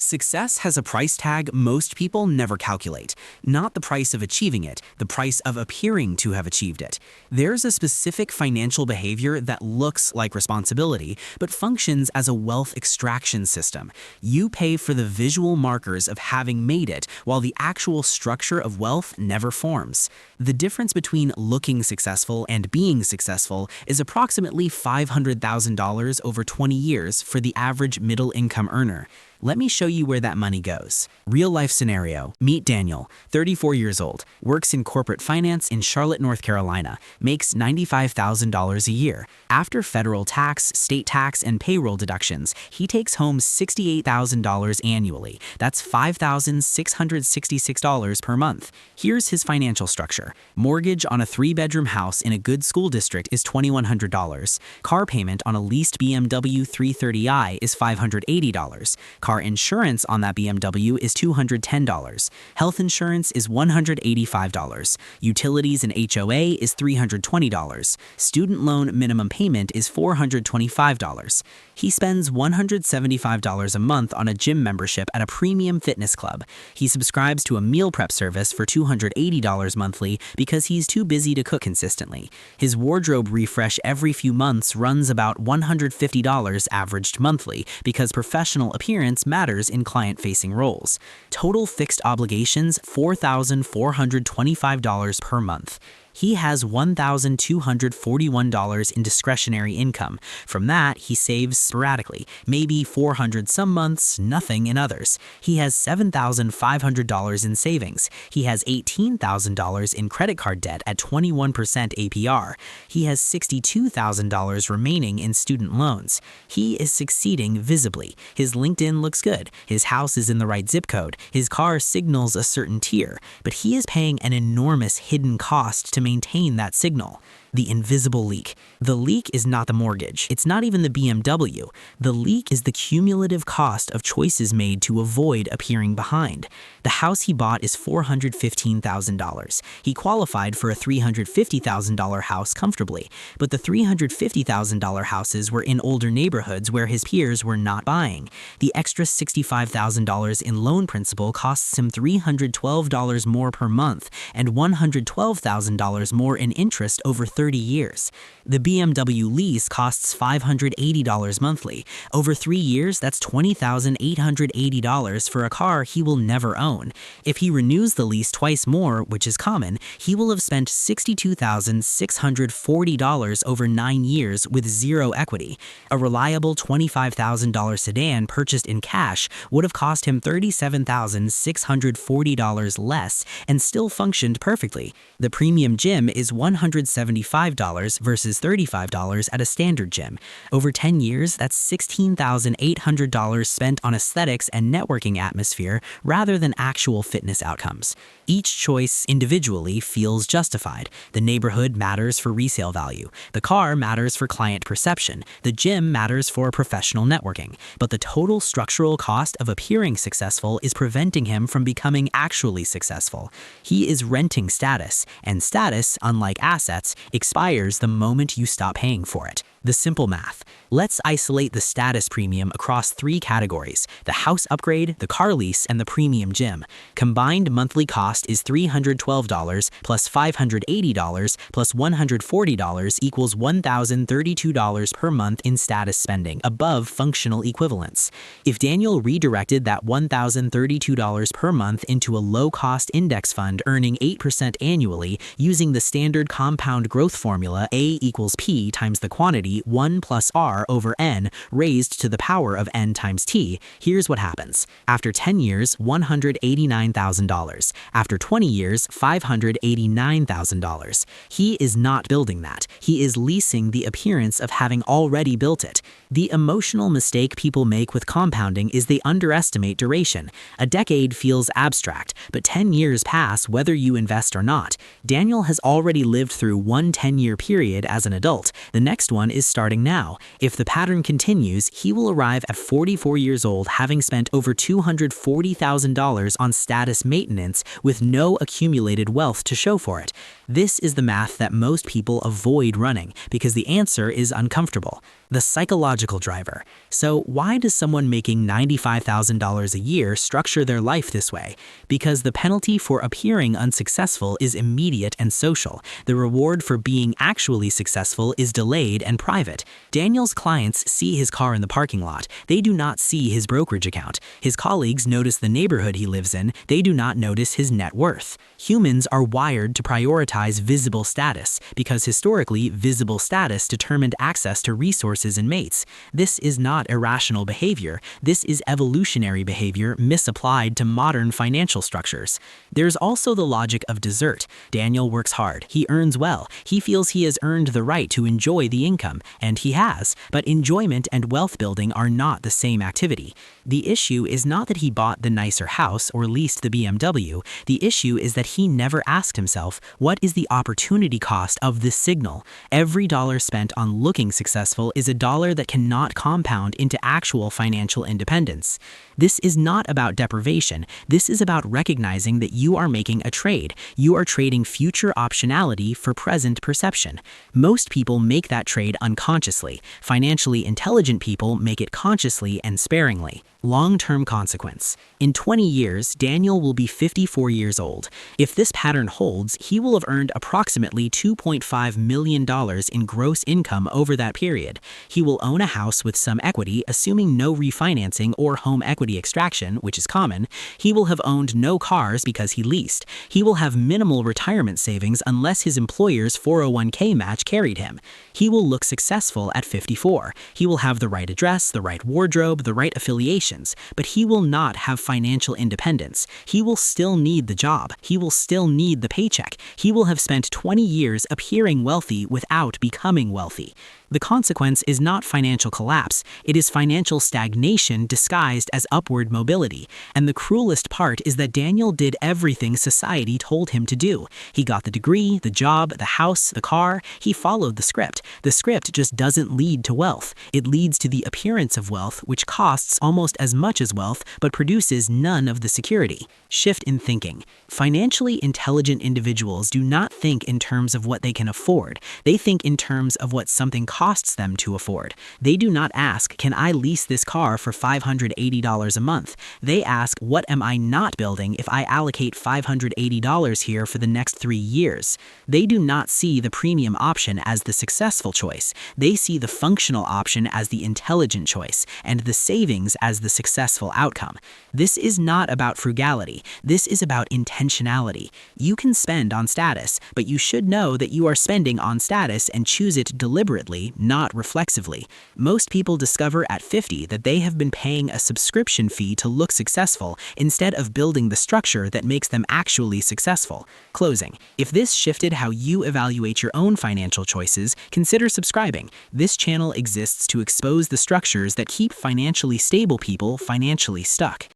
Success has a price tag most people never calculate. Not the price of achieving it, the price of appearing to have achieved it. There's a specific financial behavior that looks like responsibility, but functions as a wealth extraction system. You pay for the visual markers of having made it, while the actual structure of wealth never forms. The difference between looking successful and being successful is approximately $500,000 over 20 years for the average middle-income earner. Let me show you where that money goes. Real-life scenario. Meet Daniel, 34 years old, works in corporate finance in Charlotte, North Carolina, makes $95,000 a year. After federal tax, state tax, and payroll deductions, he takes home $68,000 annually. That's $5,666 per month. Here's his financial structure. Mortgage on a 3-bedroom house in a good school district is $2,100. Car payment on a leased BMW 330i is $580. Car insurance on that BMW is $210. Health insurance is $185. Utilities and HOA is $320. Student loan minimum payment is $425. He spends $175 a month on a gym membership at a premium fitness club. He subscribes to a meal prep service for $280 monthly because he's too busy to cook consistently. His wardrobe refresh every few months runs about $150 averaged monthly because professional appearance matters in client-facing roles. Total fixed obligations, $4,425 per month. He has $1,241 in discretionary income. From that, he saves sporadically, maybe $400 some months, nothing in others. He has $7,500 in savings. He has $18,000 in credit card debt at 21% APR. He has $62,000 remaining in student loans. He is succeeding visibly. His LinkedIn looks good. His house is in the right zip code. His car signals a certain tier, but he is paying an enormous hidden cost to maintain that signal. The invisible leak. The leak is not the mortgage. It's not even the BMW. The leak is the cumulative cost of choices made to avoid appearing behind. The house he bought is $415,000. He qualified for a $350,000 house comfortably, but the $350,000 houses were in older neighborhoods where his peers were not buying. The extra $65,000 in loan principal costs him $312 more per month and $112,000 more in interest over 30 years. The BMW lease costs $580 monthly. Over 3 years, that's $20,880 for a car he will never own. If he renews the lease twice more, which is common, he will have spent $62,640 over 9 years with zero equity. A reliable $25,000 sedan purchased in cash would have cost him $37,640 less and still functioned perfectly. The premium gym is $175 versus $35 at a standard gym. Over 10 years, that's $16,800 spent on aesthetics and networking atmosphere rather than actual fitness outcomes. Each choice individually feels justified. The neighborhood matters for resale value. The car matters for client perception. The gym matters for professional networking. But the total structural cost of appearing successful is preventing him from becoming actually successful. He is renting status, and status, unlike assets, expires the moment you stop paying for it. The simple math. Let's isolate the status premium across 3 categories: the house upgrade, the car lease, and the premium gym. Combined monthly cost is $312 plus $580 plus $140 equals $1,032 per month in status spending, above functional equivalence. If Daniel redirected that $1,032 per month into a low-cost index fund earning 8% annually using the standard compound growth formula A equals P times the quantity 1 plus R over N raised to the power of N times T, here's what happens. After 10 years, $189,000. After 20 years, $589,000. He is not building that. He is leasing the appearance of having already built it. The emotional mistake people make with compounding is they underestimate duration. A decade feels abstract, but 10 years pass whether you invest or not. Daniel has already lived through one 10-year period as an adult. The next one is starting now. If the pattern continues, he will arrive at 44 years old having spent over $240,000 on status maintenance with no accumulated wealth to show for it. This is the math that most people avoid running because the answer is uncomfortable. The psychological driver. So why does someone making $95,000 a year structure their life this way? Because the penalty for appearing unsuccessful is immediate and social. The reward for being actually successful is delayed and private. Daniel's clients see his car in the parking lot. They do not see his brokerage account. His colleagues notice the neighborhood he lives in. They do not notice his net worth. Humans are wired to prioritize visible status because historically, visible status determined access to resources and mates. This is not irrational behavior. This is evolutionary behavior misapplied to modern financial structures. There's also the logic of desert. Daniel works hard. He earns well. He feels he has earned the right to enjoy the income, and he has. But enjoyment and wealth building are not the same activity. The issue is not that he bought the nicer house or leased the BMW. The issue is that he never asked himself, what is the opportunity cost of this signal? Every dollar spent on looking successful is a dollar that cannot compound into actual financial independence. This is not about deprivation. This is about recognizing that you are making a trade. You are trading future optionality for present perception. Most people make that trade unconsciously. Financially intelligent people make it consciously and sparingly. Long-term consequence. In 20 years, Daniel will be 54 years old. If this pattern holds, he will have earned approximately $2.5 million in gross income over that period. He will own a house with some equity, assuming no refinancing or home equity extraction, which is common. He will have owned no cars because he leased. He will have minimal retirement savings unless his employer's 401k match carried him. He will look successful at 54. He will have the right address, the right wardrobe, the right affiliations, but he will not have financial independence. He will still need the job. He will still need the paycheck. He will have spent 20 years appearing wealthy without becoming wealthy. The consequence is not financial collapse. It is financial stagnation disguised as upward mobility. And the cruelest part is that Daniel did everything society told him to do. He got the degree, the job, the house, the car. He followed the script. The script just doesn't lead to wealth. It leads to the appearance of wealth, which costs almost as much as wealth, but produces none of the security. Shift in thinking. Financially intelligent individuals do not think in terms of what they can afford. They think in terms of what something costs them to afford. They do not ask, can I lease this car for $580 a month? They ask, what am I not building if I allocate $580 here for the next 3 years? They do not see the premium option as the successful choice. They see the functional option as the intelligent choice, and the savings as the successful outcome. This is not about frugality. This is about intentionality. You can spend on status, but you should know that you are spending on status and choose it deliberately, not reflexively. Most people discover at 50 that they have been paying a subscription fee to look successful instead of building the structure that makes them actually successful. Closing. If this shifted how you evaluate your own financial choices, consider subscribing. This channel exists to expose the structures that keep financially stable people financially stuck.